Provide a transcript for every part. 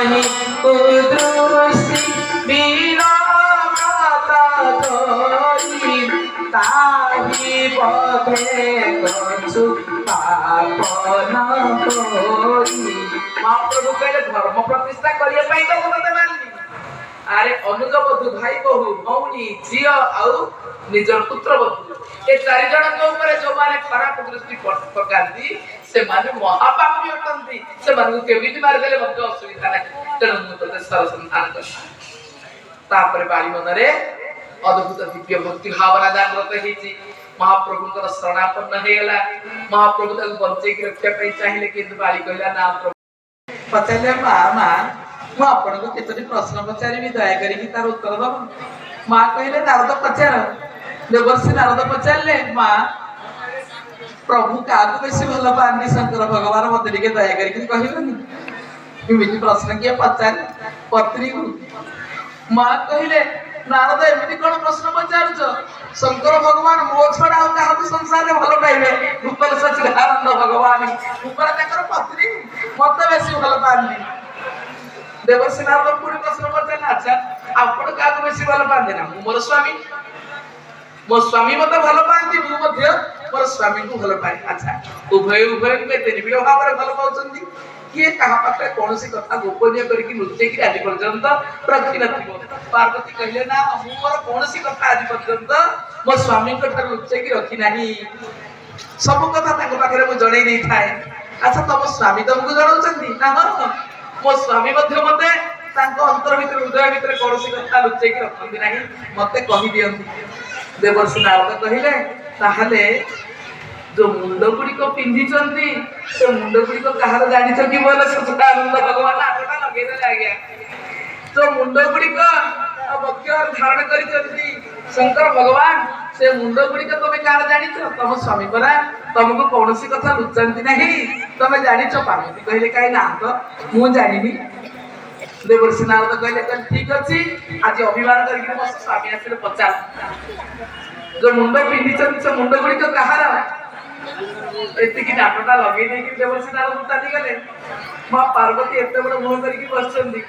नहीं कुदृष्टि विरमता जोई ताही बधे गछु पापन होई। महाप्रभु कहले धर्म प्रतिष्ठा करिया पई तो मते मानली। अरे अनुगबधु भाई बहु भौणी झिय आउ निजर पुत्र बधु ए चारि जण के ऊपर जो माने खराब दृष्टि पकांती से माने महापापी अटंती से माने केविति मार देले मते असुविधा नाही तेणु मु तते सर संधान कर तापर बाली मनरे अद्भुत दिव्य भक्ति भावना जागृत हेची। महाप्रभुଙ୍କର शरणापन्न हेला। महाप्रभु तक बंचे की रक्षा पई चाहिले किंतु बाली कहला ना प्रभु पचले मामा मु आपण को केतोटी प्रश्न पचारिबी दया करी कि तार उत्तर दब। मां कहले नारद पचार। देवर्षि नारद पचारले मां प्रभु काकु बेसी भल पानी शंकर भगवान मते टिके दया करी कि कहिबनी इमिति प्रश्न के पचार पत्नी को। मां कहले नारद एमिति कोन प्रश्न पचारुछ शंकर भगवान मो छडा आ काहु संसार रे भल पाइबे गोपाल सचिदानंद भगवान ऊपर ताकर पत्नी मते बेसी भल पानी। देवर्षि नारद पूरी प्रश्न पचारले अच्छा आपण काहु बेसी भल पाते ना मोर स्वामी मो स्वामी मते भल पाती मु मध्य मोर स्वामी को भल पाए। अच्छा उभय उभय के तेनि भी भाव रे भल पाउचंदी किए कहा पाखे कोनसी कथा गोपनीय करके नृत्य की आज पर्यंत रखी नथिबो। पार्वती कहले ना मु मोर कोनसी कथा आज पर्यंत मो स्वामी को ठार नृत्य की रखी नाही सब कथा ताको पाखरे मु जणै नै थाए। अच्छा तम स्वामी तुमको जणाउचंदी ना मो स्वामी मध्य मते तांको अंतर भीतर हृदय भीतर कोनसी कथा नृत्य की रखी नाही मते कहि दियंती। देवर्षि नारद कहले ताहले जो मुंड गुड़ी को पिंधी चंदी तो मुंड गुड़ी को कहार जानी छ कि बोले सचिदानंद भगवान आटा लगे दे गया तो मुंड गुड़ी को बक्यर धारण करी चंदी शंकर भगवान से मुंड गुड़ी को तमे कहार जानी छ तम स्वामी परा तुमको कोनसी कथा लुचंती नहीं तमे जानी छ। पार्वती कहले काई ना तो मु जानिनी। देवर्षि नारद कहले ठीक अछि आज अभिमान करके मो स्वामी आसे पचार जो मुंड पिंधी चंदी से मुंड गुड़ी को कहार एति की नाटका लगे नहीं कि देवर्षि नारद उतारी गले। मां पार्वती एते बड़ मुंह करके बसचंदी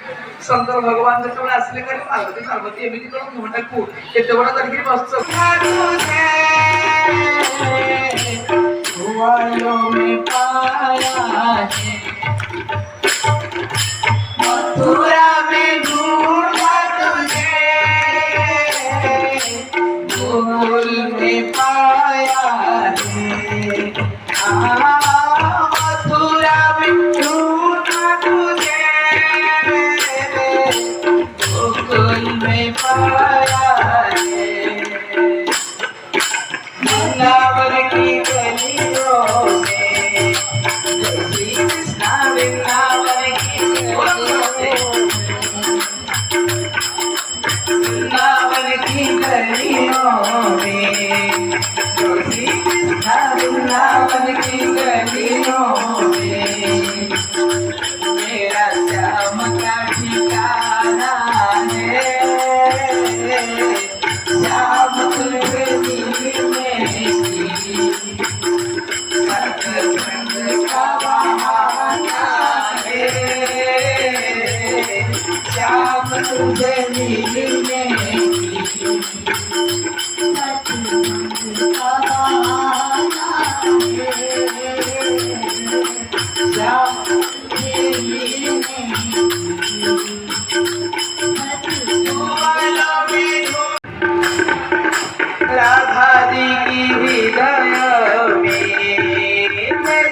शंकर भगवान जतबे आसले करे पार्वती पार्वती एमिति कोन मुंहटा को एते बड़ करके बसच हुआयो में पाया है मथुरा में ढूंढा तुझे गोकुल में पाया मथुरा में ढूंढा तुझे गोकुल में पाया वृंदावन की गलियों में श्री कृष्ण वृंदावन की गलियों में वृंदावन की गलियों में श्री कृष्ण वृंदावन की गलियों में मेरा श्याम का ठिकाना है श्याम तुझे दिल में सत्संग का बहाना है श्याम तुझे दिल में राधा जी की हृदय में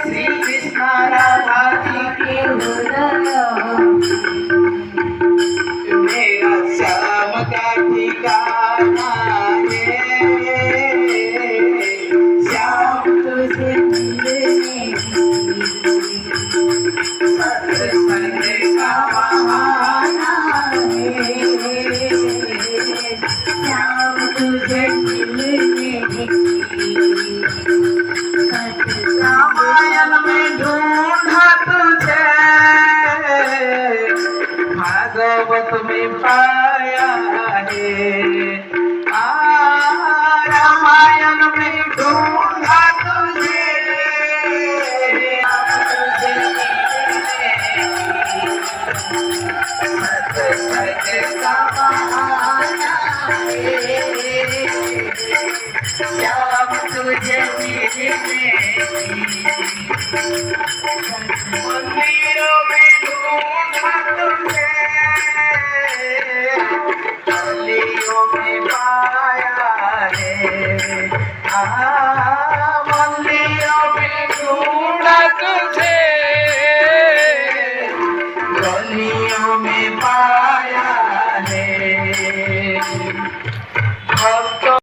श्री कृष्ण राधा जी की हृदय मेरा श्याम का ठिकाना है श्याम तुझे मिलने सत्संग का बहाना है श्याम तुझे रामायण में ढूंढा तुझे भागवत में पाया है रामायण में ढूंढा तुझे सत्संग का बहाना है, श्याम तुझे मिलने मंदिरों में ढूंढा तुझे, गलियों में पाया है, मंदिरों में ढूंढा तुझे, गलियों में पाया है।